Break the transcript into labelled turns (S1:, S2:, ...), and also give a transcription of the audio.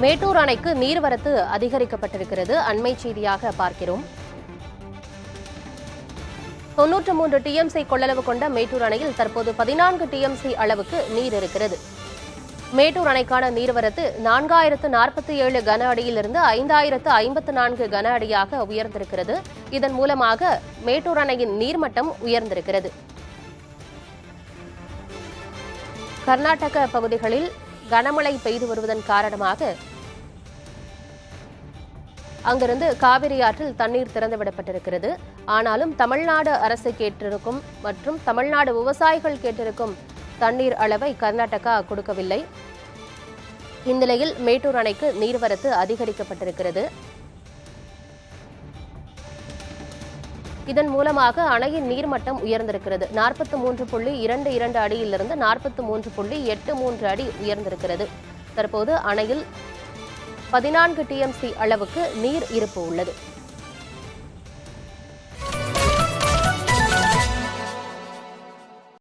S1: மேட்டூர் அணைக்கு நீர்வரத்து அதிகரிக்கப்பட்டிருக்கிறது. அண்மை செய்தியாக பார்க்கிறோம். 93 டிஎம்சி கொள்ளளவு கொண்ட மேட்டூர் அணையில் தற்போது 14 டிஎம்சி அளவுக்கு நீர் இருக்கிறது. மேட்டூர் அணைக்கான நீர்வரத்து 4047 கன அடியிலிருந்து 5054 கன அடியாக உயர்ந்திருக்கிறது. இதன் மூலமாக மேட்டூர் அணையின் நீர்மட்டம் உயர்ந்திருக்கிறது. கர்நாடக பகுதிகளில் கனமழை பெய்து வருவதன் காரணமாக அங்கிருந்து காவிரி ஆற்றில் தண்ணீர் திறந்துவிடப்பட்டிருக்கிறது. ஆனாலும் தமிழ்நாடு அரசு கேட்டிருக்கும் மற்றும் தமிழ்நாடு விவசாயிகள் கேட்டிருக்கும் தண்ணீர் அளவை கர்நாடகா கொடுக்கவில்லை. இந்நிலையில் மேட்டூர் அணைக்கு நீர்வரத்து அதிகரிக்கப்பட்டிருக்கிறது. இதன் மூலமாக அணையின் நீர்மட்டம் உயர்ந்திருக்கிறது. 43.22 அடியிலிருந்து 43.83 அடி உயர்ந்திருக்கிறது. தற்போது அணையில் 14 டிஎம்சி அளவுக்கு நீர் இருப்பு உள்ளது.